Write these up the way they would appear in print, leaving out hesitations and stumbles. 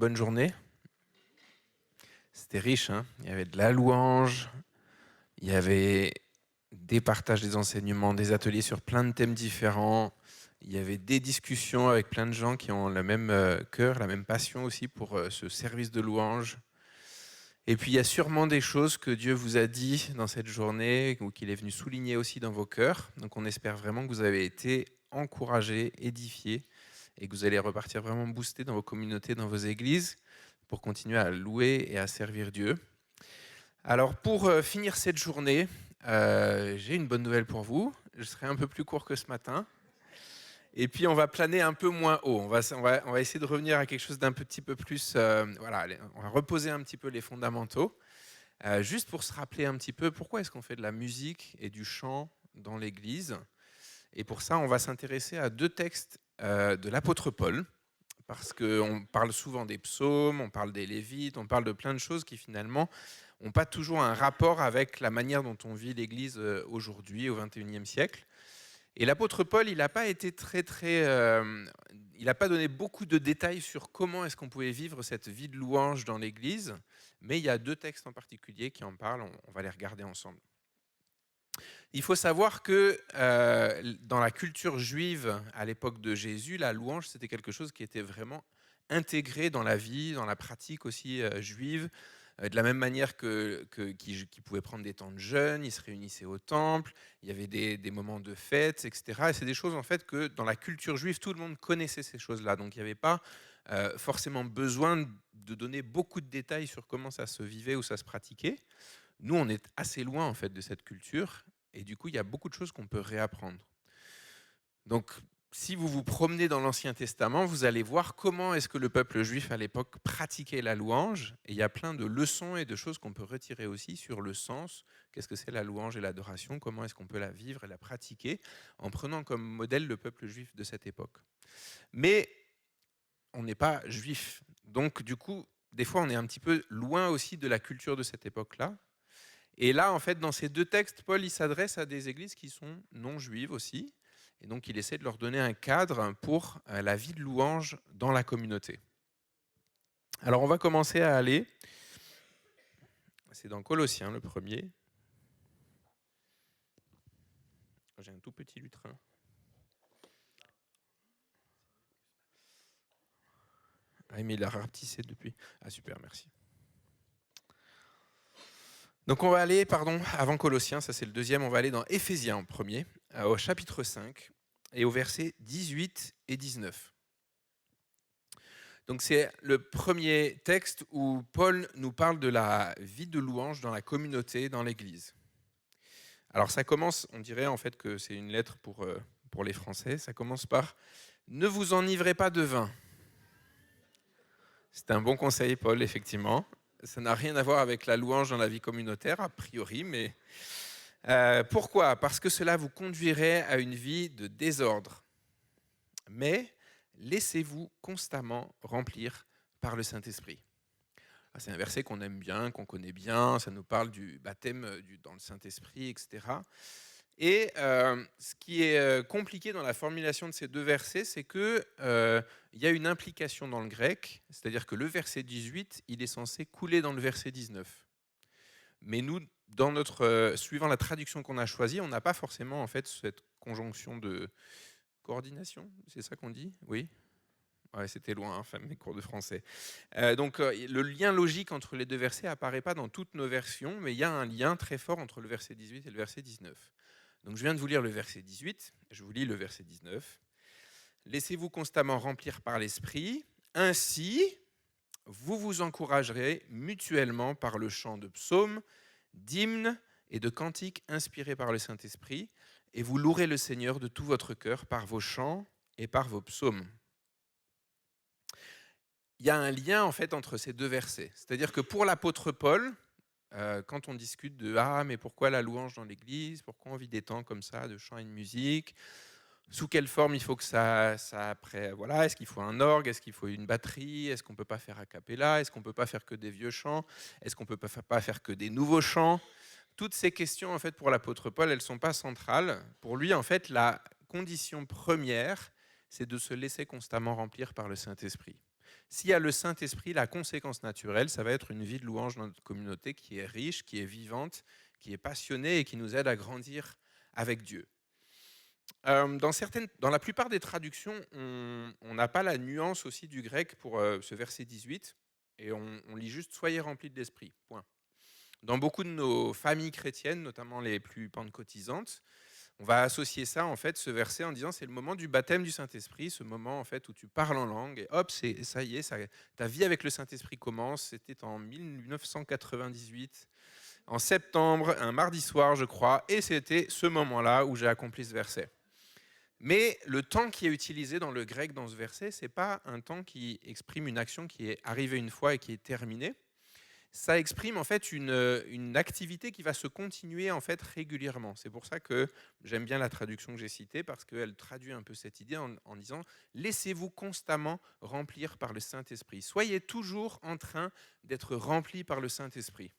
bonne journée. C'était riche, hein. Il y avait de la louange, il y avait des partages des enseignements, des ateliers sur plein de thèmes différents. Il y avait des discussions avec plein de gens qui ont le même cœur, la même passion aussi pour ce service de louange. Et puis il y a sûrement des choses que Dieu vous a dit dans cette journée ou qu'il est venu souligner aussi dans vos cœurs. Donc on espère vraiment que vous avez été encouragés, édifiés et que vous allez repartir vraiment boostés dans vos communautés, dans vos églises pour continuer à louer et à servir Dieu. Alors pour finir cette journée, j'ai une bonne nouvelle pour vous. Je serai un peu plus court que ce matin. Et puis on va planer un peu moins haut. On va essayer de revenir à quelque chose d'un petit peu plus... voilà, on va reposer un petit peu les fondamentaux. Juste pour se rappeler un petit peu pourquoi est-ce qu'on fait de la musique et du chant dans l'Église. Et pour ça, on va s'intéresser à deux textes de l'apôtre Paul. Parce qu'on parle souvent des psaumes, on parle des Lévites, on parle de plein de choses qui finalement n'ont pas toujours un rapport avec la manière dont on vit l'Église aujourd'hui, au XXIe siècle. Et l'apôtre Paul, il n'a pas été il n'a pas donné beaucoup de détails sur comment est-ce qu'on pouvait vivre cette vie de louange dans l'Église, mais il y a deux textes en particulier qui en parlent, on va les regarder ensemble. Il faut savoir que dans la culture juive à l'époque de Jésus, la louange, c'était quelque chose qui était vraiment intégré dans la vie, dans la pratique aussi juive, de la même manière qu'ils pouvaient prendre des temps de jeûne, ils se réunissaient au temple, il y avait des moments de fête, etc. Et c'est des choses en fait que dans la culture juive, tout le monde connaissait ces choses-là. Donc il n'y avait pas forcément besoin de donner beaucoup de détails sur comment ça se vivait ou ça se pratiquait. Nous, on est assez loin en fait de cette culture et du coup, il y a beaucoup de choses qu'on peut réapprendre. Donc, si vous vous promenez dans l'Ancien Testament, vous allez voir comment est-ce que le peuple juif à l'époque pratiquait la louange. Et il y a plein de leçons et de choses qu'on peut retirer aussi sur le sens. Qu'est-ce que c'est la louange et l'adoration? Comment est-ce qu'on peut la vivre et la pratiquer en prenant comme modèle le peuple juif de cette époque. Mais on n'est pas juif. Donc, du coup, des fois, on est un petit peu loin aussi de la culture de cette époque-là. Et là, en fait, dans ces deux textes, Paul il s'adresse à des églises qui sont non juives aussi. Et donc, il essaie de leur donner un cadre pour la vie de louange dans la communauté. Alors, on va commencer à aller. C'est dans Colossiens, le premier. J'ai un tout petit lutrin. Ah, mais il a rapetissé depuis. Ah, super, merci. Donc, on va aller, avant Colossiens, ça c'est le deuxième, on va aller dans Éphésiens en premier, au chapitre 5, et au verset 18 et 19. Donc c'est le premier texte où Paul nous parle de la vie de louange dans la communauté, dans l'Église. Alors ça commence, on dirait en fait que c'est une lettre pour les Français, ça commence par « Ne vous enivrez pas de vin ». C'est un bon conseil, Paul, effectivement. Ça n'a rien à voir avec la louange dans la vie communautaire, a priori, mais pourquoi ? Parce que cela vous conduirait à une vie de désordre. Mais laissez-vous constamment remplir par le Saint-Esprit. C'est un verset qu'on aime bien, qu'on connaît bien, ça nous parle du baptême dans le Saint-Esprit, etc. Et ce qui est compliqué dans la formulation de ces deux versets, c'est qu'il y a une implication dans le grec, c'est-à-dire que le verset 18, il est censé couler dans le verset 19. Mais nous, suivant la traduction qu'on a choisie, on n'a pas forcément en fait, cette conjonction de coordination, c'est ça qu'on dit ? Oui. Ouais, c'était loin, hein, mes cours de français. Donc, le lien logique entre les deux versets apparaît pas dans toutes nos versions, mais il y a un lien très fort entre le verset 18 et le verset 19. Donc, je viens de vous lire le verset 18, je vous lis le verset 19. Laissez-vous constamment remplir par l'Esprit, ainsi vous vous encouragerez mutuellement par le chant de psaumes, d'hymnes et de cantiques inspirés par le Saint-Esprit, et vous louerez le Seigneur de tout votre cœur par vos chants et par vos psaumes. Il y a un lien en fait entre ces deux versets. C'est-à-dire que pour l'apôtre Paul, quand on discute de « Ah, mais pourquoi la louange dans l'Église ? Pourquoi on vit des temps comme ça de chant et de musique ? Sous quelle forme il faut que ça après, voilà, est-ce qu'il faut un orgue ? Est-ce qu'il faut une batterie ? Est-ce qu'on ne peut pas faire a cappella ? Est-ce qu'on ne peut pas faire que des vieux chants ? Est-ce qu'on ne peut pas faire que des nouveaux chants ? Toutes ces questions, en fait, pour l'apôtre Paul, elles ne sont pas centrales. Pour lui, en fait, la condition première, c'est de se laisser constamment remplir par le Saint-Esprit. S'il y a le Saint-Esprit, la conséquence naturelle, ça va être une vie de louange dans notre communauté qui est riche, qui est vivante, qui est passionnée et qui nous aide à grandir avec Dieu. Dans la plupart des traductions, on n'a pas la nuance aussi du grec pour ce verset 18, et on lit juste « Soyez remplis de l'Esprit », point. Dans beaucoup de nos familles chrétiennes, notamment les plus pentecôtisantes, on va associer ça, en fait, ce verset en disant c'est le moment du baptême du Saint-Esprit, ce moment en fait où tu parles en langue et hop, ça y est, ta vie avec le Saint-Esprit commence. C'était en 1998, en septembre, un mardi soir, je crois, et c'était ce moment-là où j'ai accompli ce verset. Mais le temps qui est utilisé dans le grec dans ce verset, c'est pas un temps qui exprime une action qui est arrivée une fois et qui est terminée. Ça exprime en fait une activité qui va se continuer en fait régulièrement. C'est pour ça que j'aime bien la traduction que j'ai citée, parce qu'elle traduit un peu cette idée en disant « Laissez-vous constamment remplir par le Saint-Esprit. Soyez toujours en train d'être remplis par le Saint-Esprit. »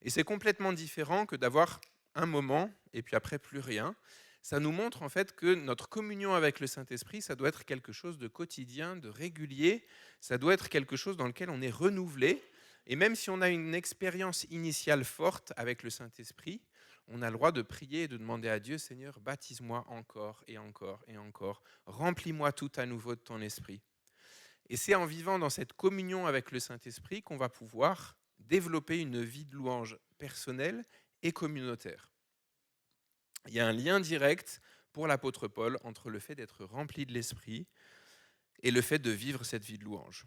Et c'est complètement différent que d'avoir un moment et puis après plus rien. Ça nous montre en fait que notre communion avec le Saint-Esprit, ça doit être quelque chose de quotidien, de régulier. Ça doit être quelque chose dans lequel on est renouvelé. Et même si on a une expérience initiale forte avec le Saint-Esprit, on a le droit de prier et de demander à Dieu, Seigneur, baptise-moi encore et encore et encore. Remplis-moi tout à nouveau de ton esprit. Et c'est en vivant dans cette communion avec le Saint-Esprit qu'on va pouvoir développer une vie de louange personnelle et communautaire. Il y a un lien direct pour l'apôtre Paul entre le fait d'être rempli de l'esprit et le fait de vivre cette vie de louange.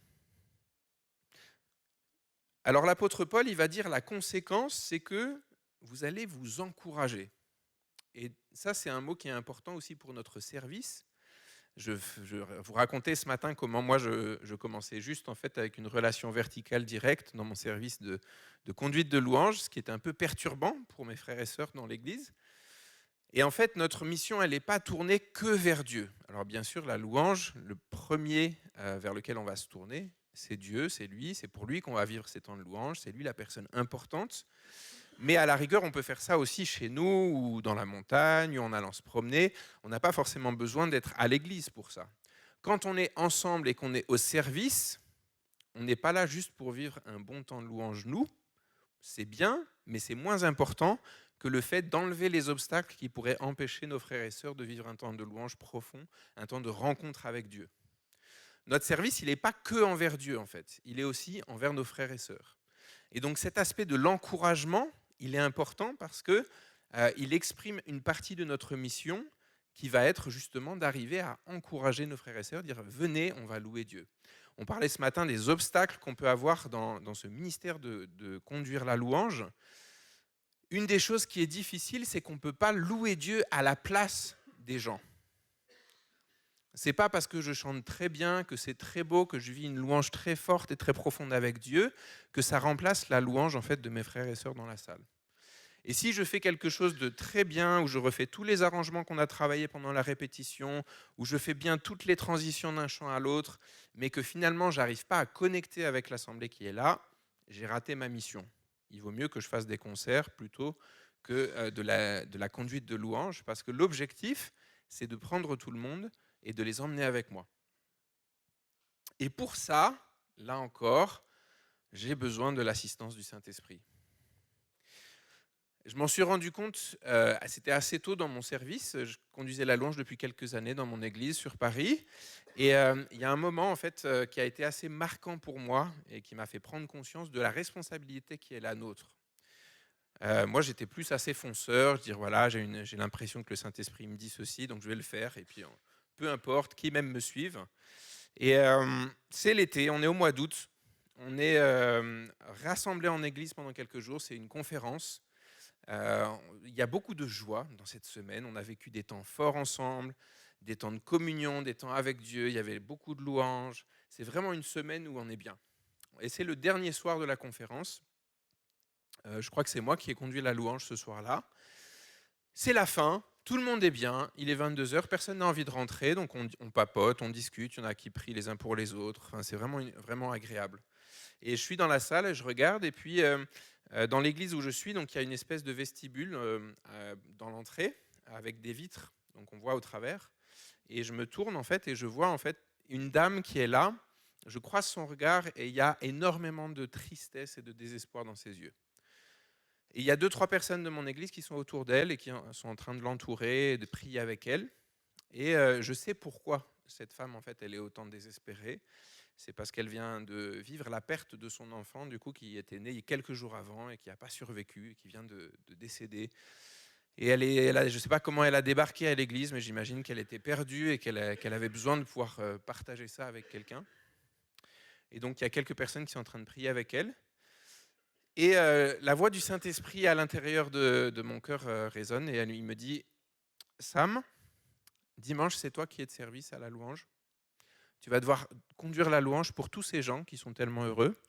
Alors l'apôtre Paul, il va dire la conséquence, c'est que vous allez vous encourager. Et ça, c'est un mot qui est important aussi pour notre service. Je vous racontais ce matin comment moi je commençais juste en fait avec une relation verticale directe dans mon service de conduite de louange, ce qui était un peu perturbant pour mes frères et sœurs dans l'Église. Et en fait, notre mission, elle n'est pas tournée que vers Dieu. Alors bien sûr, la louange, le premier vers lequel on va se tourner, c'est Dieu, c'est lui, c'est pour lui qu'on va vivre ces temps de louange, c'est lui la personne importante. Mais à la rigueur, on peut faire ça aussi chez nous, ou dans la montagne, ou en allant se promener. On n'a pas forcément besoin d'être à l'église pour ça. Quand on est ensemble et qu'on est au service, on n'est pas là juste pour vivre un bon temps de louange, nous. C'est bien, mais c'est moins important que le fait d'enlever les obstacles qui pourraient empêcher nos frères et sœurs de vivre un temps de louange profond, un temps de rencontre avec Dieu. Notre service, il n'est pas que envers Dieu, en fait. Il est aussi envers nos frères et sœurs. Et donc cet aspect de l'encouragement, il est important parce qu'il exprime une partie de notre mission qui va être justement d'arriver à encourager nos frères et sœurs, dire « Venez, on va louer Dieu ». On parlait ce matin des obstacles qu'on peut avoir dans ce ministère de conduire la louange. Une des choses qui est difficile, c'est qu'on ne peut pas louer Dieu à la place des gens. C'est pas parce que je chante très bien, que c'est très beau, que je vis une louange très forte et très profonde avec Dieu, que ça remplace la louange en fait de mes frères et sœurs dans la salle. Et si je fais quelque chose de très bien, où je refais tous les arrangements qu'on a travaillés pendant la répétition, où je fais bien toutes les transitions d'un chant à l'autre, mais que finalement j'arrive pas à connecter avec l'assemblée qui est là, j'ai raté ma mission. Il vaut mieux que je fasse des concerts plutôt que de la conduite de louange, parce que l'objectif, c'est de prendre tout le monde et de les emmener avec moi. Et pour ça, là encore, j'ai besoin de l'assistance du Saint-Esprit. Je m'en suis rendu compte, c'était assez tôt dans mon service, je conduisais la louange depuis quelques années dans mon église sur Paris, et il y a un moment en fait qui a été assez marquant pour moi et qui m'a fait prendre conscience de la responsabilité qui est la nôtre. Moi, j'étais plus assez fonceur, je dis voilà, j'ai l'impression que le Saint-Esprit me dit ceci, donc je vais le faire, et puis peu importe, qui même me suive. Et c'est l'été, on est au mois d'août, on est rassemblés en église pendant quelques jours, c'est une conférence. Il y a beaucoup de joie dans cette semaine, on a vécu des temps forts ensemble, des temps de communion, des temps avec Dieu, il y avait beaucoup de louanges. C'est vraiment une semaine où on est bien. Et c'est le dernier soir de la conférence. Je crois que c'est moi qui ai conduit la louange ce soir-là. C'est la fin, tout le monde est bien, il est 22h, personne n'a envie de rentrer, donc on papote, on discute, il y en a qui prient les uns pour les autres, enfin, c'est vraiment agréable. Et je suis dans la salle, et je regarde, et puis dans l'église où je suis, donc il y a une espèce de vestibule dans l'entrée, avec des vitres, donc on voit au travers, et je me tourne en fait, et je vois en fait une dame qui est là, je croise son regard et il y a énormément de tristesse et de désespoir dans ses yeux. Et il y a 2-3 personnes de mon église qui sont autour d'elle et qui sont en train de l'entourer et de prier avec elle. Et je sais pourquoi cette femme, en fait, elle est autant désespérée. C'est parce qu'elle vient de vivre la perte de son enfant, du coup, qui était né quelques jours avant et qui n'a pas survécu, et qui vient de décéder. Et je ne sais pas comment elle a débarqué à l'église, mais j'imagine qu'elle était perdue et qu'elle avait besoin de pouvoir partager ça avec quelqu'un. Et donc, il y a quelques personnes qui sont en train de prier avec elle. Et la voix du Saint-Esprit à l'intérieur de mon cœur résonne et il me dit « Sam, dimanche, c'est toi qui es de service à la louange. Tu vas devoir conduire la louange pour tous ces gens qui sont tellement heureux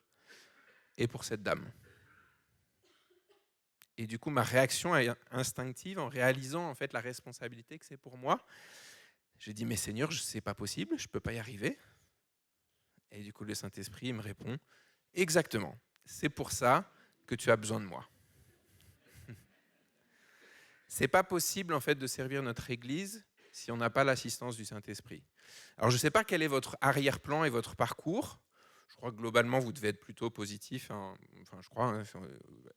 et pour cette dame. » Et du coup, ma réaction est instinctive en réalisant en fait la responsabilité que c'est pour moi. J'ai dit « Mais Seigneur, c'est pas possible, je ne peux pas y arriver. » Et du coup, le Saint-Esprit me répond « Exactement, c'est pour ça que tu as besoin de moi. » C'est pas possible en fait de servir notre Église si on n'a pas l'assistance du Saint-Esprit. Alors je ne sais pas quel est votre arrière-plan et votre parcours. Je crois que globalement vous devez être plutôt positif, hein. Enfin je crois,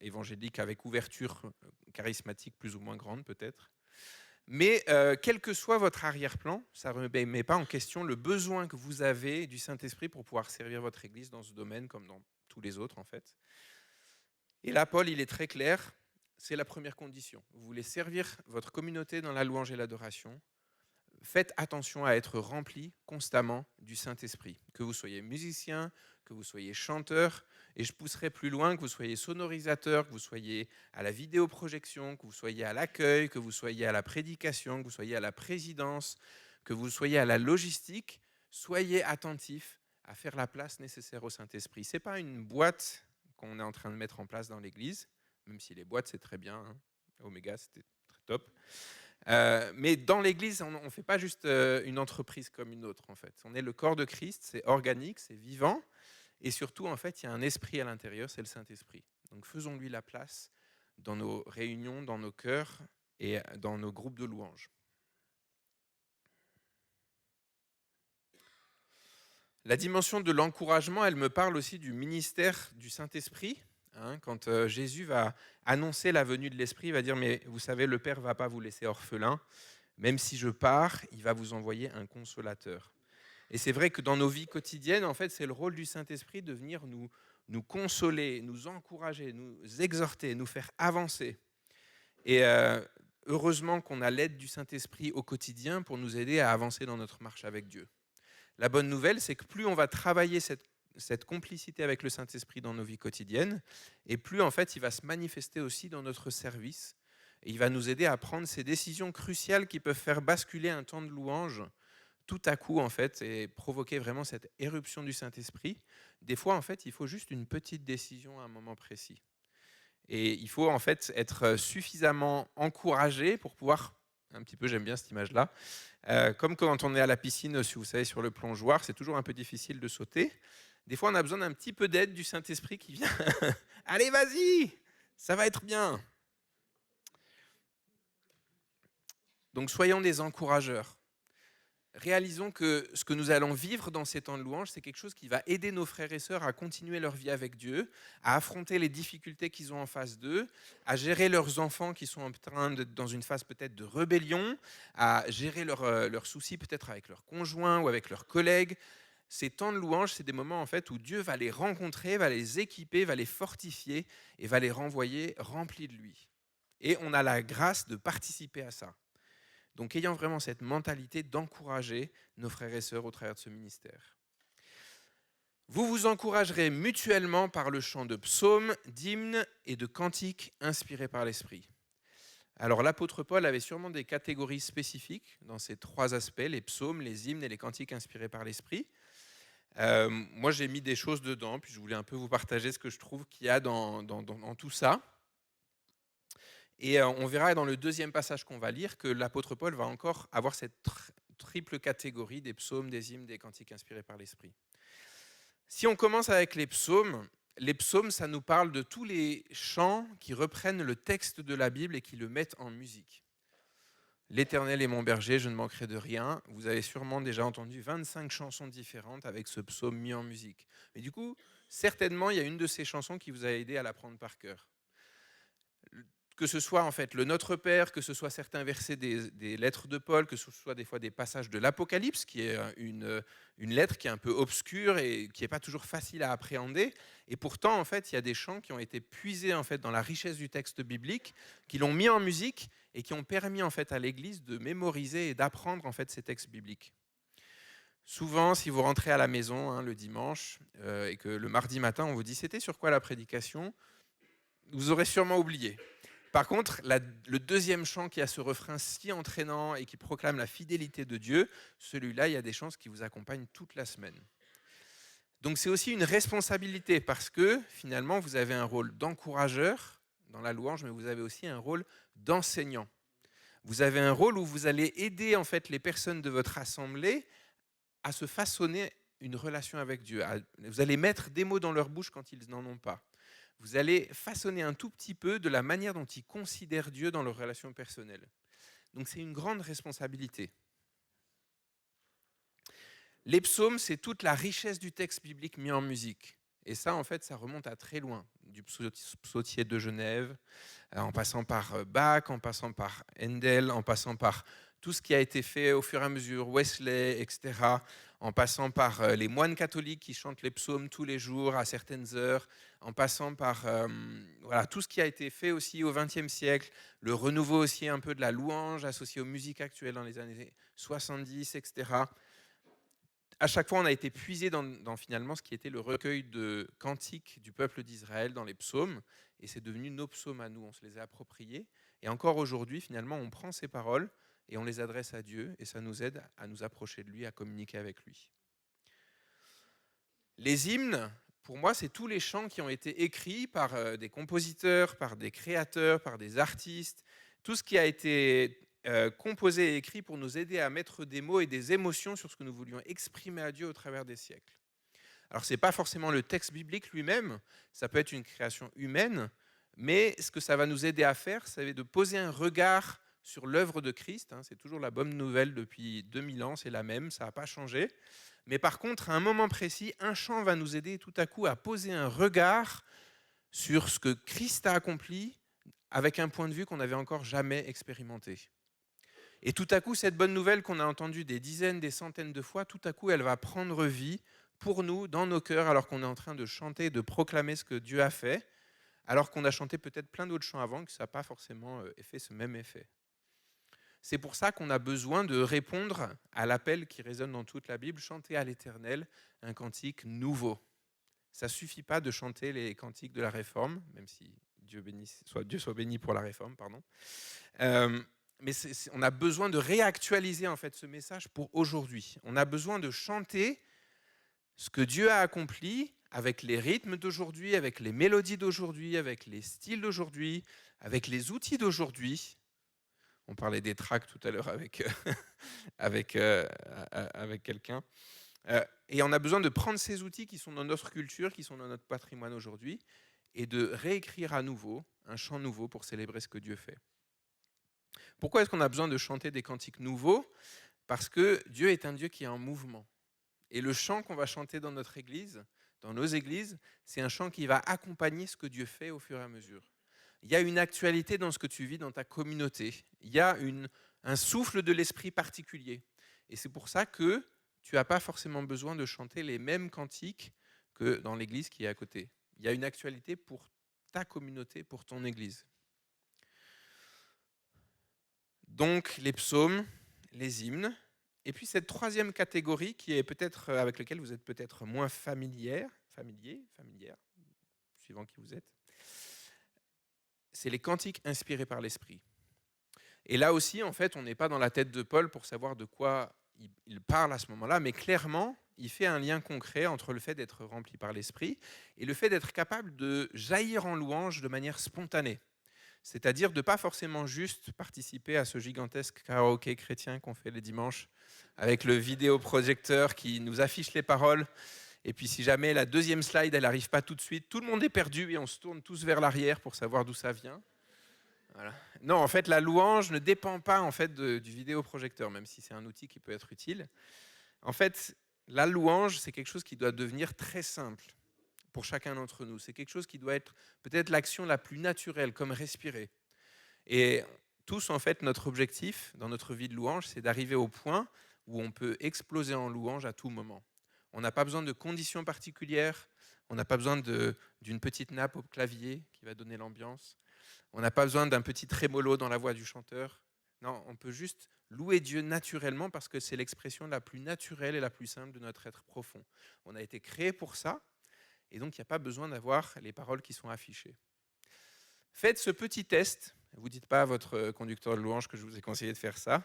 évangélique avec ouverture charismatique plus ou moins grande peut-être. Mais quel que soit votre arrière-plan, ça ne remet pas en question le besoin que vous avez du Saint-Esprit pour pouvoir servir votre Église dans ce domaine comme dans tous les autres en fait. Et là, Paul, il est très clair, c'est la première condition. Vous voulez servir votre communauté dans la louange et l'adoration, faites attention à être rempli constamment du Saint-Esprit. Que vous soyez musicien, que vous soyez chanteur, et je pousserai plus loin, que vous soyez sonorisateur, que vous soyez à la vidéoprojection, que vous soyez à l'accueil, que vous soyez à la prédication, que vous soyez à la présidence, que vous soyez à la logistique, soyez attentifs à faire la place nécessaire au Saint-Esprit. Ce n'est pas une boîte qu'on est en train de mettre en place dans l'Église, même si les boîtes, c'est très bien, hein. Oméga, c'était très top. Mais dans l'Église, on ne fait pas juste une entreprise comme une autre, en fait. On est le corps de Christ, c'est organique, c'est vivant, et surtout, en fait, il y a un esprit à l'intérieur, c'est le Saint-Esprit. Donc faisons-lui la place dans nos réunions, dans nos cœurs et dans nos groupes de louanges. La dimension de l'encouragement, elle me parle aussi du ministère du Saint-Esprit. Hein, quand Jésus va annoncer la venue de l'Esprit, il va dire « Mais vous savez, le Père ne va pas vous laisser orphelin. Même si je pars, il va vous envoyer un consolateur. » Et c'est vrai que dans nos vies quotidiennes, en fait, c'est le rôle du Saint-Esprit de venir nous consoler, nous encourager, nous exhorter, nous faire avancer. Et heureusement qu'on a l'aide du Saint-Esprit au quotidien pour nous aider à avancer dans notre marche avec Dieu. La bonne nouvelle, c'est que plus on va travailler cette complicité avec le Saint-Esprit dans nos vies quotidiennes, et plus en fait il va se manifester aussi dans notre service, et il va nous aider à prendre ces décisions cruciales qui peuvent faire basculer un temps de louange tout à coup en fait et provoquer vraiment cette éruption du Saint-Esprit. Des fois en fait il faut juste une petite décision à un moment précis. Et il faut en fait être suffisamment encouragé pour pouvoir, un petit peu j'aime bien cette image-là, comme quand on est à la piscine, si vous savez, sur le plongeoir, c'est toujours un peu difficile de sauter. Des fois on a besoin d'un petit peu d'aide du Saint-Esprit qui vient « Allez vas-y, ça va être bien !» Donc soyons des encourageurs. Réalisons que ce que nous allons vivre dans ces temps de louange, c'est quelque chose qui va aider nos frères et sœurs à continuer leur vie avec Dieu, à affronter les difficultés qu'ils ont en face d'eux, à gérer leurs enfants qui sont en train dans une phase peut-être de rébellion, à gérer leurs soucis peut-être avec leurs conjoints ou avec leurs collègues. Ces temps de louange, c'est des moments en fait où Dieu va les rencontrer, va les équiper, va les fortifier et va les renvoyer remplis de lui. Et on a la grâce de participer à ça. Donc, ayant vraiment cette mentalité d'encourager nos frères et sœurs au travers de ce ministère. Vous vous encouragerez mutuellement par le chant de psaumes, d'hymnes et de cantiques inspirés par l'Esprit. Alors, l'apôtre Paul avait sûrement des catégories spécifiques dans ces 3 aspects, les psaumes, les hymnes et les cantiques inspirés par l'Esprit. Moi, j'ai mis des choses dedans, puis je voulais un peu vous partager ce que je trouve qu'il y a dans tout ça. Et on verra dans le deuxième passage qu'on va lire que l'apôtre Paul va encore avoir cette triple catégorie des psaumes, des hymnes, des cantiques inspirés par l'Esprit. Si on commence avec les psaumes, ça nous parle de tous les chants qui reprennent le texte de la Bible et qui le mettent en musique. L'Éternel est mon berger, je ne manquerai de rien. Vous avez sûrement déjà entendu 25 chansons différentes avec ce psaume mis en musique. Mais du coup, certainement, il y a une de ces chansons qui vous a aidé à l'apprendre par cœur. Que ce soit en fait le Notre Père, que ce soit certains versets des lettres de Paul, que ce soit des fois des passages de l'Apocalypse, qui est une lettre qui est un peu obscure et qui n'est pas toujours facile à appréhender. Et pourtant, en fait, il y a des chants qui ont été puisés en fait dans la richesse du texte biblique, qui l'ont mis en musique et qui ont permis en fait à l'Église de mémoriser et d'apprendre en fait ces textes bibliques. Souvent, si vous rentrez à la maison le dimanche et que le mardi matin, on vous dit c'était sur quoi la prédication, vous aurez sûrement oublié. Par contre, le deuxième chant qui a ce refrain si entraînant et qui proclame la fidélité de Dieu, celui-là, il y a des chances qui vous accompagnent toute la semaine. Donc c'est aussi une responsabilité parce que finalement, vous avez un rôle d'encourageur dans la louange, mais vous avez aussi un rôle d'enseignant. Vous avez un rôle où vous allez aider en fait les personnes de votre assemblée à se façonner une relation avec Dieu. Vous allez mettre des mots dans leur bouche quand ils n'en ont pas. Vous allez façonner un tout petit peu de la manière dont ils considèrent Dieu dans leur relation personnelle. Donc c'est une grande responsabilité. Les psaumes, c'est toute la richesse du texte biblique mis en musique. Et ça, en fait, ça remonte à très loin, du psautier de Genève, en passant par Bach, en passant par Handel, en passant par tout ce qui a été fait au fur et à mesure, Wesley, etc., en passant par les moines catholiques qui chantent les psaumes tous les jours à certaines heures, en passant par voilà, tout ce qui a été fait aussi au XXe siècle, le renouveau aussi un peu de la louange associée aux musiques actuelles dans les années 70, etc. À chaque fois, on a été puisé dans finalement ce qui était le recueil de cantiques du peuple d'Israël dans les psaumes, et c'est devenu nos psaumes à nous, on se les a appropriés. Et encore aujourd'hui, finalement, on prend ces paroles et on les adresse à Dieu, et ça nous aide à nous approcher de lui, à communiquer avec lui. Les hymnes, pour moi, c'est tous les chants qui ont été écrits par des compositeurs, par des créateurs, par des artistes, tout ce qui a été composé et écrit pour nous aider à mettre des mots et des émotions sur ce que nous voulions exprimer à Dieu au travers des siècles. Alors, ce n'est pas forcément le texte biblique lui-même, ça peut être une création humaine, mais ce que ça va nous aider à faire, c'est de poser un regard sur l'œuvre de Christ. C'est toujours la bonne nouvelle depuis 2000 ans, c'est la même, ça n'a pas changé. Mais par contre, à un moment précis, un chant va nous aider tout à coup à poser un regard sur ce que Christ a accompli avec un point de vue qu'on n'avait encore jamais expérimenté. Et tout à coup, cette bonne nouvelle qu'on a entendue des dizaines, des centaines de fois, tout à coup, elle va prendre vie pour nous, dans nos cœurs, alors qu'on est en train de chanter, de proclamer ce que Dieu a fait, alors qu'on a chanté peut-être plein d'autres chants avant, que ça n'a pas forcément fait ce même effet. C'est pour ça qu'on a besoin de répondre à l'appel qui résonne dans toute la Bible, chanter à l'Éternel un cantique nouveau. Ça ne suffit pas de chanter les cantiques de la Réforme, même si Dieu soit béni pour la Réforme, pardon. Mais on a besoin de réactualiser en fait ce message pour aujourd'hui. On a besoin de chanter ce que Dieu a accompli avec les rythmes d'aujourd'hui, avec les mélodies d'aujourd'hui, avec les styles d'aujourd'hui, avec les outils d'aujourd'hui. On parlait des tracks tout à l'heure avec quelqu'un. Et on a besoin de prendre ces outils qui sont dans notre culture, qui sont dans notre patrimoine aujourd'hui, et de réécrire à nouveau un chant nouveau pour célébrer ce que Dieu fait. Pourquoi est-ce qu'on a besoin de chanter des cantiques nouveaux ? Parce que Dieu est un Dieu qui est en mouvement. Et le chant qu'on va chanter dans notre église, dans nos églises, c'est un chant qui va accompagner ce que Dieu fait au fur et à mesure. Il y a une actualité dans ce que tu vis dans ta communauté. Il y a un souffle de l'esprit particulier. Et c'est pour ça que tu n'as pas forcément besoin de chanter les mêmes cantiques que dans l'église qui est à côté. Il y a une actualité pour ta communauté, pour ton église. Donc les psaumes, les hymnes, et puis cette troisième catégorie qui est peut-être avec laquelle vous êtes peut-être moins familière, suivant qui vous êtes, c'est les cantiques inspirés par l'esprit. Et là aussi, en fait, on n'est pas dans la tête de Paul pour savoir de quoi il parle à ce moment-là, mais clairement, il fait un lien concret entre le fait d'être rempli par l'esprit et le fait d'être capable de jaillir en louange de manière spontanée. C'est-à-dire de ne pas forcément juste participer à ce gigantesque karaoké chrétien qu'on fait les dimanches avec le vidéoprojecteur qui nous affiche les paroles. Et puis si jamais la deuxième slide, elle n'arrive pas tout de suite, tout le monde est perdu et on se tourne tous vers l'arrière pour savoir d'où ça vient. Voilà. Non, en fait, la louange ne dépend pas en fait du vidéoprojecteur, même si c'est un outil qui peut être utile. En fait, la louange, c'est quelque chose qui doit devenir très simple pour chacun d'entre nous. C'est quelque chose qui doit être peut-être l'action la plus naturelle, comme respirer. Et tous, en fait, notre objectif dans notre vie de louange, c'est d'arriver au point où on peut exploser en louange à tout moment. On n'a pas besoin de conditions particulières, on n'a pas besoin d'une petite nappe au clavier qui va donner l'ambiance, on n'a pas besoin d'un petit trémolo dans la voix du chanteur. Non, on peut juste louer Dieu naturellement parce que c'est l'expression la plus naturelle et la plus simple de notre être profond. On a été créé pour ça, et donc il n'y a pas besoin d'avoir les paroles qui sont affichées. Faites ce petit test. Vous ne dites pas à votre conducteur de louange que je vous ai conseillé de faire ça.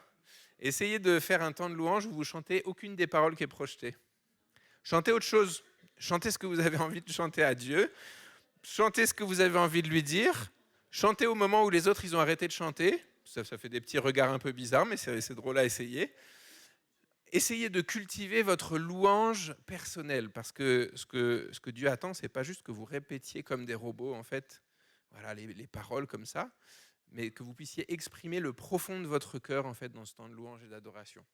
Essayez de faire un temps de louange où vous chantez aucune des paroles qui est projetée. Chantez autre chose. Chantez ce que vous avez envie de chanter à Dieu. Chantez ce que vous avez envie de lui dire. Chantez au moment où les autres ils ont arrêté de chanter. Ça fait des petits regards un peu bizarres, mais c'est drôle à essayer. Essayez de cultiver votre louange personnelle, parce que ce que Dieu attend, c'est pas juste que vous répétiez comme des robots, en fait, voilà, les paroles comme ça, mais que vous puissiez exprimer le profond de votre cœur, en fait, dans ce temps de louange et d'adoration.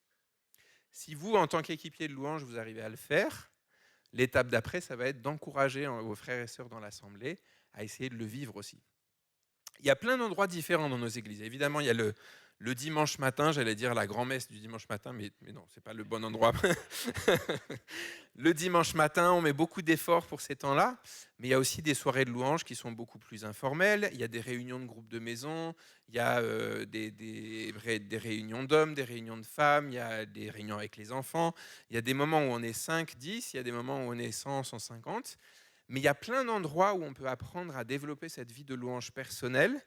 Si vous, en tant qu'équipier de louange, vous arrivez à le faire, l'étape d'après, ça va être d'encourager vos frères et sœurs dans l'assemblée à essayer de le vivre aussi. Il y a plein d'endroits différents dans nos églises. Évidemment, il y a le dimanche matin, j'allais dire la grand-messe du dimanche matin, mais non, ce n'est pas le bon endroit. Le dimanche matin, on met beaucoup d'efforts pour ces temps-là, mais il y a aussi des soirées de louanges qui sont beaucoup plus informelles. Il y a des réunions de groupes de maison, il y a des réunions d'hommes, des réunions de femmes, il y a des réunions avec les enfants. Il y a des moments où on est 5, 10, il y a des moments où on est 100, 150. Mais il y a plein d'endroits où on peut apprendre à développer cette vie de louange personnelle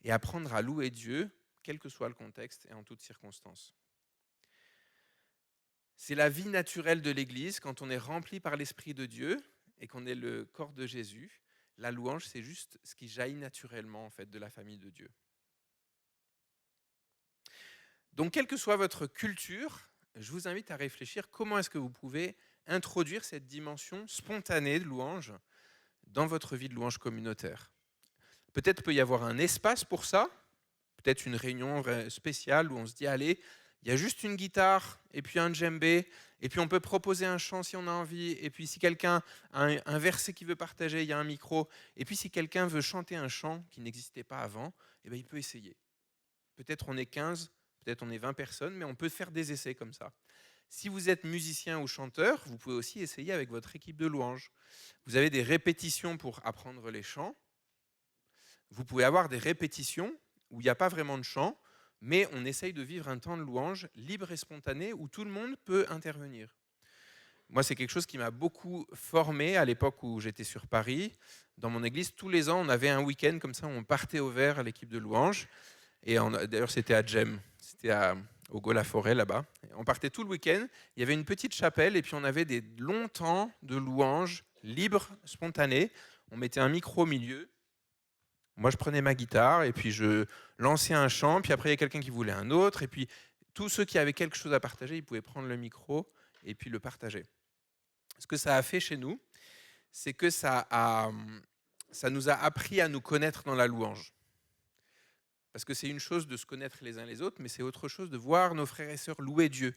et apprendre à louer Dieu, quel que soit le contexte et en toutes circonstances. C'est la vie naturelle de l'Église quand on est rempli par l'Esprit de Dieu et qu'on est le corps de Jésus. La louange, c'est juste ce qui jaillit naturellement en fait, de la famille de Dieu. Donc, quelle que soit votre culture, je vous invite à réfléchir comment est-ce que vous pouvez introduire cette dimension spontanée de louange dans votre vie de louange communautaire. Peut-être peut y avoir un espace pour ça, peut-être une réunion spéciale où on se dit, allez, il y a juste une guitare et puis un djembé, et puis on peut proposer un chant si on a envie, et puis si quelqu'un a un verset qu'il veut partager, il y a un micro, et puis si quelqu'un veut chanter un chant qui n'existait pas avant, eh bien, il peut essayer. Peut-être on est 15, peut-être on est 20 personnes, mais on peut faire des essais comme ça. Si vous êtes musicien ou chanteur, vous pouvez aussi essayer avec votre équipe de louange. Vous avez des répétitions pour apprendre les chants. Vous pouvez avoir des répétitions où il n'y a pas vraiment de chant, mais on essaye de vivre un temps de louange libre et spontané où tout le monde peut intervenir. Moi, c'est quelque chose qui m'a beaucoup formé à l'époque où j'étais sur Paris. Dans mon église, tous les ans, on avait un week-end comme ça où on partait au vert à l'équipe de louange. Et d'ailleurs, c'était à Gem, c'était au Gaulle-la-Forêt là-bas. On partait tout le week-end. Il y avait une petite chapelle et puis on avait des longs temps de louange libre, spontané. On mettait un micro au milieu. Moi, je prenais ma guitare et puis je lançais un chant. Puis après, il y a quelqu'un qui voulait un autre. Et puis, tous ceux qui avaient quelque chose à partager, ils pouvaient prendre le micro et puis le partager. Ce que ça a fait chez nous, c'est que ça nous a appris à nous connaître dans la louange. Parce que c'est une chose de se connaître les uns les autres, mais c'est autre chose de voir nos frères et sœurs louer Dieu.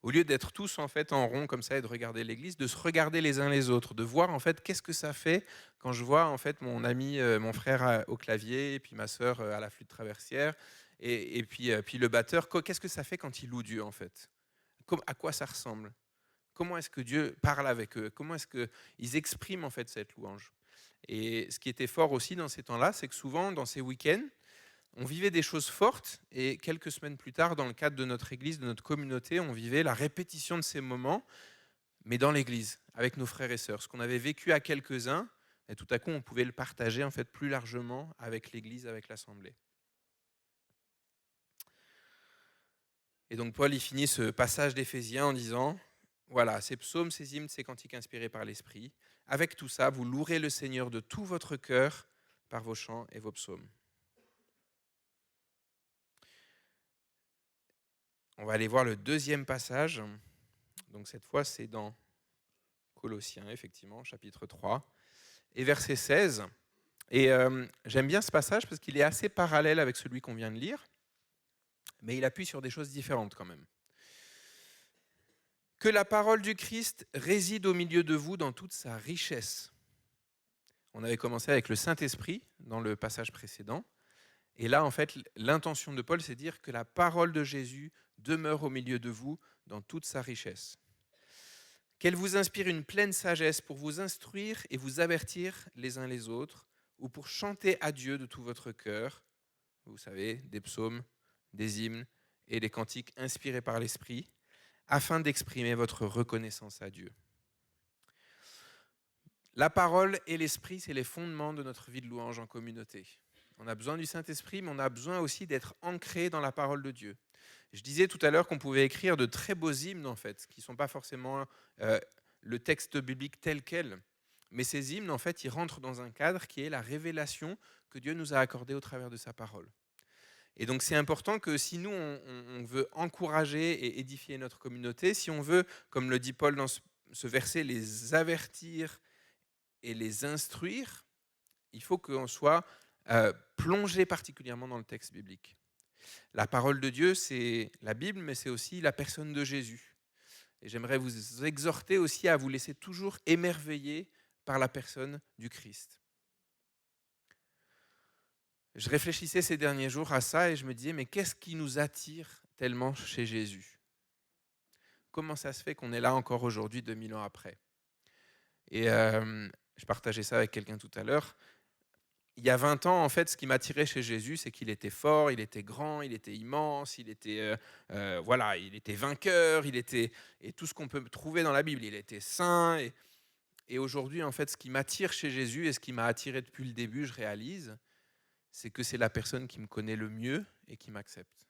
Au lieu d'être tous en fait en rond comme ça et de regarder l'église, de se regarder les uns les autres, de voir en fait qu'est-ce que ça fait quand je vois en fait mon ami, mon frère au clavier, et puis ma sœur à la flûte traversière, et puis le batteur, qu'est-ce que ça fait quand ils louent Dieu en fait? À quoi ça ressemble? Comment est-ce que Dieu parle avec eux? Comment est-ce qu'ils expriment en fait cette louange? Et ce qui était fort aussi dans ces temps-là, c'est que souvent dans ces week-ends, on vivait des choses fortes et quelques semaines plus tard, dans le cadre de notre église, de notre communauté, on vivait la répétition de ces moments, mais dans l'église, avec nos frères et sœurs. Ce qu'on avait vécu à quelques-uns, et tout à coup, on pouvait le partager en fait plus largement avec l'église, avec l'assemblée. Et donc Paul, il finit ce passage d'Éphésiens en disant, voilà, ces psaumes, ces hymnes, ces cantiques inspirés par l'Esprit. Avec tout ça, vous louerez le Seigneur de tout votre cœur par vos chants et vos psaumes. On va aller voir le deuxième passage. Donc cette fois, c'est dans Colossiens, effectivement, chapitre 3. Et verset 16, Et j'aime bien ce passage parce qu'il est assez parallèle avec celui qu'on vient de lire, mais il appuie sur des choses différentes quand même. Que la parole du Christ réside au milieu de vous dans toute sa richesse. On avait commencé avec le Saint-Esprit dans le passage précédent. Et là, en fait, l'intention de Paul, c'est de dire que la parole de Jésus demeure au milieu de vous dans toute sa richesse. Qu'elle vous inspire une pleine sagesse pour vous instruire et vous avertir les uns les autres, ou pour chanter à Dieu de tout votre cœur, vous savez, des psaumes, des hymnes et des cantiques inspirés par l'Esprit, afin d'exprimer votre reconnaissance à Dieu. La parole et l'Esprit, c'est les fondements de notre vie de louange en communauté. On a besoin du Saint-Esprit, mais on a besoin aussi d'être ancré dans la parole de Dieu. Je disais tout à l'heure qu'on pouvait écrire de très beaux hymnes, en fait, qui ne sont pas forcément le texte biblique tel quel. Mais ces hymnes, en fait, ils rentrent dans un cadre qui est la révélation que Dieu nous a accordée au travers de sa parole. Et donc c'est important que si nous, on veut encourager et édifier notre communauté, si on veut, comme le dit Paul dans ce verset, les avertir et les instruire, il faut qu'on soit plongé particulièrement dans le texte biblique. La parole de Dieu, c'est la Bible, mais c'est aussi la personne de Jésus. Et j'aimerais vous exhorter aussi à vous laisser toujours émerveiller par la personne du Christ. Je réfléchissais ces derniers jours à ça et je me disais, mais qu'est-ce qui nous attire tellement chez Jésus ? Comment ça se fait qu'on est là encore aujourd'hui, 2000 ans après ? Et je partageais ça avec quelqu'un tout à l'heure. Il y a 20 ans, en fait, ce qui m'attirait chez Jésus, c'est qu'il était fort, il était grand, il était immense, il était, il était vainqueur, et tout ce qu'on peut trouver dans la Bible, il était saint. Et aujourd'hui, en fait, ce qui m'attire chez Jésus et ce qui m'a attiré depuis le début, je réalise, c'est que c'est la personne qui me connaît le mieux et qui m'accepte.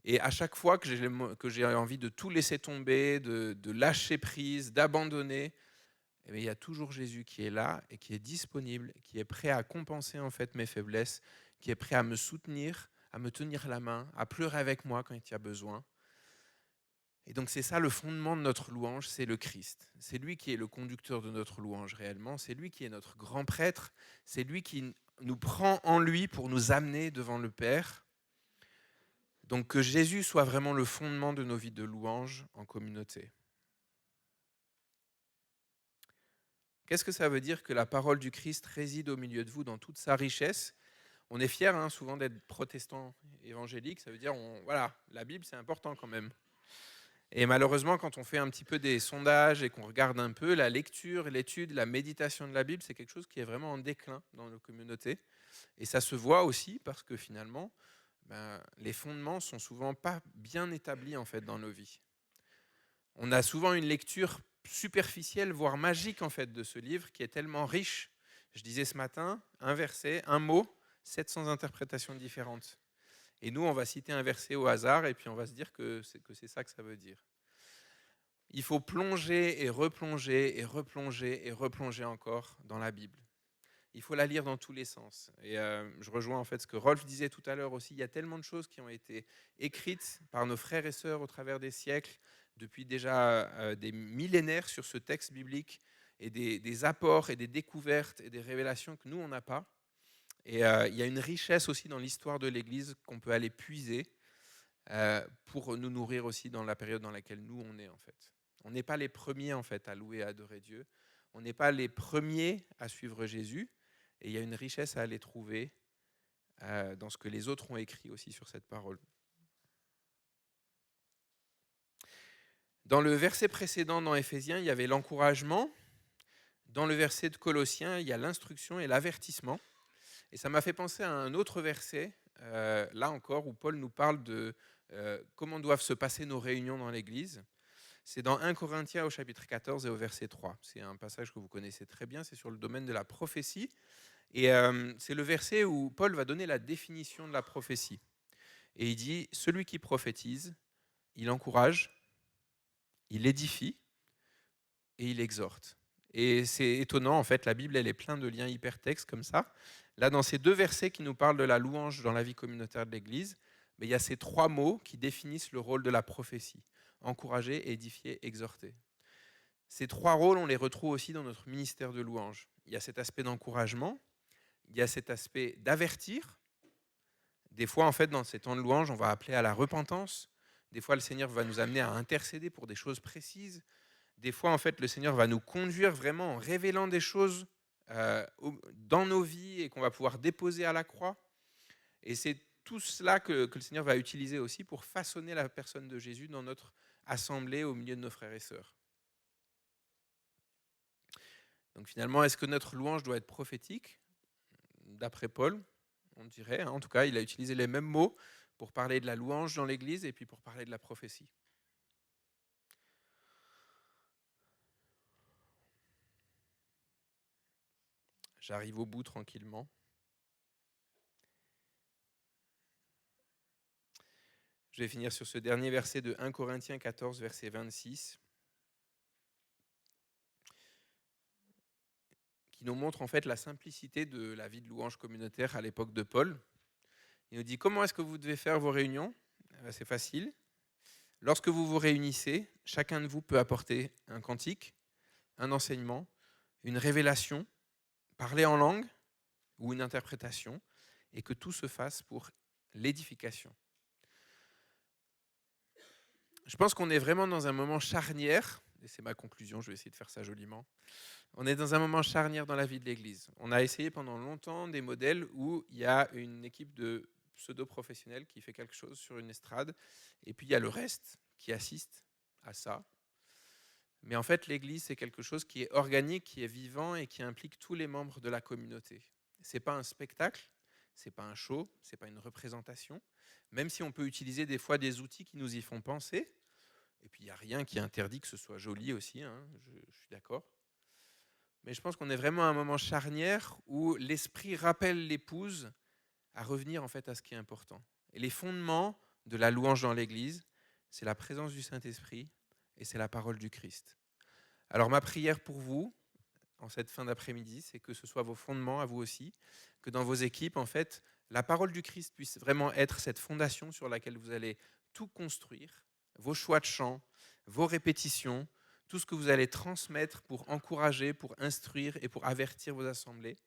Et à chaque fois que j'ai envie de tout laisser tomber, de lâcher prise, d'abandonner, eh bien, il y a toujours Jésus qui est là et qui est disponible, qui est prêt à compenser en fait mes faiblesses, qui est prêt à me soutenir, à me tenir la main, à pleurer avec moi quand il y a besoin. Et donc c'est ça le fondement de notre louange, c'est le Christ. C'est lui qui est le conducteur de notre louange réellement, c'est lui qui est notre grand prêtre, c'est lui qui nous prend en lui pour nous amener devant le Père. Donc que Jésus soit vraiment le fondement de nos vies de louange en communauté. Qu'est-ce que ça veut dire que la parole du Christ réside au milieu de vous dans toute sa richesse ? On est fiers souvent d'être protestants évangéliques, ça veut dire, voilà, la Bible c'est important quand même. Et malheureusement, quand on fait un petit peu des sondages et qu'on regarde un peu, la lecture, l'étude, la méditation de la Bible, c'est quelque chose qui est vraiment en déclin dans nos communautés. Et ça se voit aussi parce que finalement, les fondements sont souvent pas bien établis en fait dans nos vies. On a souvent une lecture superficielle, voire magique en fait de ce livre qui est tellement riche. Je disais ce matin, un verset, un mot, 700 interprétations différentes. Et nous, on va citer un verset au hasard et puis on va se dire que c'est ça que ça veut dire. Il faut plonger et replonger et replonger et replonger encore dans la Bible. Il faut la lire dans tous les sens. Et je rejoins en fait ce que Rolf disait tout à l'heure aussi. Il y a tellement de choses qui ont été écrites par nos frères et sœurs au travers des siècles, depuis déjà des millénaires sur ce texte biblique, et des apports et des découvertes et des révélations que nous, on n'a pas. Et il y a une richesse aussi dans l'histoire de l'Église qu'on peut aller puiser pour nous nourrir aussi dans la période dans laquelle nous, on est en fait. On n'est pas les premiers en fait à louer et à adorer Dieu. On n'est pas les premiers à suivre Jésus. Et il y a une richesse à aller trouver dans ce que les autres ont écrit aussi sur cette parole. Dans le verset précédent dans Éphésiens, il y avait l'encouragement. Dans le verset de Colossiens, il y a l'instruction et l'avertissement. Et ça m'a fait penser à un autre verset, là encore, où Paul nous parle de comment doivent se passer nos réunions dans l'Église. C'est dans 1 Corinthiens au chapitre 14 et au verset 3. C'est un passage que vous connaissez très bien, c'est sur le domaine de la prophétie. Et c'est le verset où Paul va donner la définition de la prophétie. Et il dit, celui qui prophétise, il encourage, il édifie et il exhorte. Et c'est étonnant, en fait, la Bible, elle est pleine de liens hypertextes comme ça. Là, dans ces deux versets qui nous parlent de la louange dans la vie communautaire de l'Église, mais il y a ces trois mots qui définissent le rôle de la prophétie. Encourager, édifier, exhorter. Ces trois rôles, on les retrouve aussi dans notre ministère de louange. Il y a cet aspect d'encouragement, il y a cet aspect d'avertir. Des fois, en fait, dans ces temps de louange, on va appeler à la repentance. Des fois, le Seigneur va nous amener à intercéder pour des choses précises. Des fois, en fait, le Seigneur va nous conduire vraiment en révélant des choses dans nos vies et qu'on va pouvoir déposer à la croix. Et c'est tout cela que le Seigneur va utiliser aussi pour façonner la personne de Jésus dans notre assemblée au milieu de nos frères et sœurs. Donc finalement, est-ce que notre louange doit être prophétique ? D'après Paul, on dirait. En tout cas, il a utilisé les mêmes mots pour parler de la louange dans l'Église et puis pour parler de la prophétie. J'arrive au bout tranquillement. Je vais finir sur ce dernier verset de 1 Corinthiens 14, verset 26, qui nous montre en fait la simplicité de la vie de louange communautaire à l'époque de Paul. Il nous dit, comment est-ce que vous devez faire vos réunions ? C'est facile. Lorsque vous vous réunissez, chacun de vous peut apporter un cantique, un enseignement, une révélation, parler en langue ou une interprétation, et que tout se fasse pour l'édification. Je pense qu'on est vraiment dans un moment charnière, et c'est ma conclusion, je vais essayer de faire ça joliment. On est dans un moment charnière dans la vie de l'Église. On a essayé pendant longtemps des modèles où il y a une équipe de pseudo-professionnels qui fait quelque chose sur une estrade, et puis il y a le reste qui assiste à ça. Mais en fait, l'Église, c'est quelque chose qui est organique, qui est vivant et qui implique tous les membres de la communauté. Ce n'est pas un spectacle, ce n'est pas un show, ce n'est pas une représentation, même si on peut utiliser des fois des outils qui nous y font penser. Et puis, il n'y a rien qui interdit que ce soit joli aussi, hein, je suis d'accord. Mais je pense qu'on est vraiment à un moment charnière où l'esprit rappelle l'épouse à revenir en fait à ce qui est important. Et les fondements de la louange dans l'Église, c'est la présence du Saint-Esprit et c'est la parole du Christ. Alors ma prière pour vous, en cette fin d'après-midi, c'est que ce soit vos fondements à vous aussi, que dans vos équipes, en fait, la parole du Christ puisse vraiment être cette fondation sur laquelle vous allez tout construire, vos choix de chant, vos répétitions, tout ce que vous allez transmettre pour encourager, pour instruire et pour avertir vos assemblées.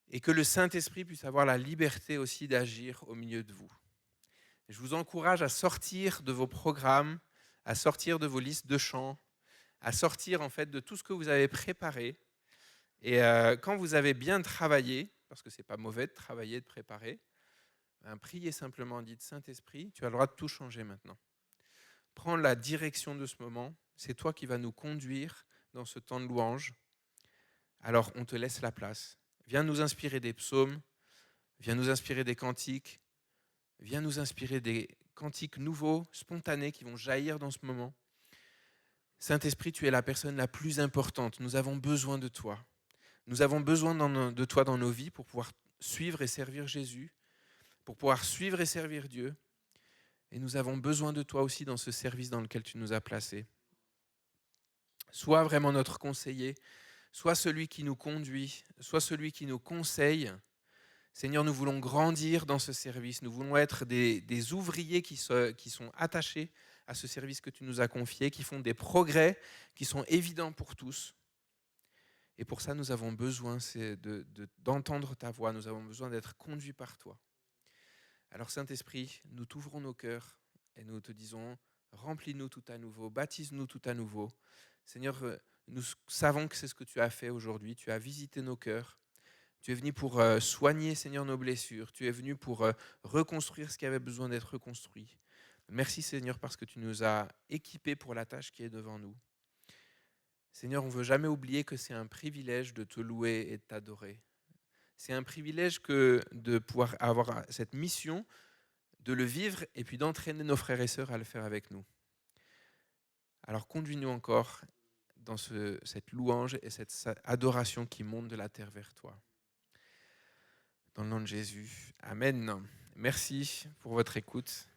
Et que le Saint-Esprit puisse avoir la liberté aussi d'agir au milieu de vous. Je vous encourage à sortir de vos programmes, à sortir de vos listes de chants, à sortir en fait de tout ce que vous avez préparé. Et quand vous avez bien travaillé, parce que ce n'est pas mauvais de travailler, de préparer, priez simplement, dites Saint-Esprit, tu as le droit de tout changer maintenant. Prends la direction de ce moment, c'est toi qui vas nous conduire dans ce temps de louange. Alors on te laisse la place. Viens nous inspirer des psaumes, viens nous inspirer des cantiques, viens nous inspirer des cantiques nouveaux, spontanés qui vont jaillir dans ce moment. Saint-Esprit, tu es la personne la plus importante. Nous avons besoin de toi. Nous avons besoin de toi dans nos vies pour pouvoir suivre et servir Jésus, pour pouvoir suivre et servir Dieu. Et nous avons besoin de toi aussi dans ce service dans lequel tu nous as placés. Sois vraiment notre conseiller, sois celui qui nous conduit, sois celui qui nous conseille. Seigneur, nous voulons grandir dans ce service. Nous voulons être des ouvriers qui sont attachés à ce service que tu nous as confié, qui font des progrès qui sont évidents pour tous. Et pour ça, nous avons besoin d'entendre ta voix. Nous avons besoin d'être conduits par toi. Alors, Saint-Esprit, nous t'ouvrons nos cœurs et nous te disons, remplis-nous tout à nouveau, baptise-nous tout à nouveau. Seigneur, nous savons que c'est ce que tu as fait aujourd'hui. Tu as visité nos cœurs. Tu es venu pour soigner, Seigneur, nos blessures. Tu es venu pour reconstruire ce qui avait besoin d'être reconstruit. Merci, Seigneur, parce que tu nous as équipés pour la tâche qui est devant nous. Seigneur, on ne veut jamais oublier que c'est un privilège de te louer et de t'adorer. C'est un privilège de pouvoir avoir cette mission, de le vivre et puis d'entraîner nos frères et sœurs à le faire avec nous. Alors conduis-nous encore dans cette louange et cette adoration qui monte de la terre vers toi. Dans le nom de Jésus. Amen. Merci pour votre écoute.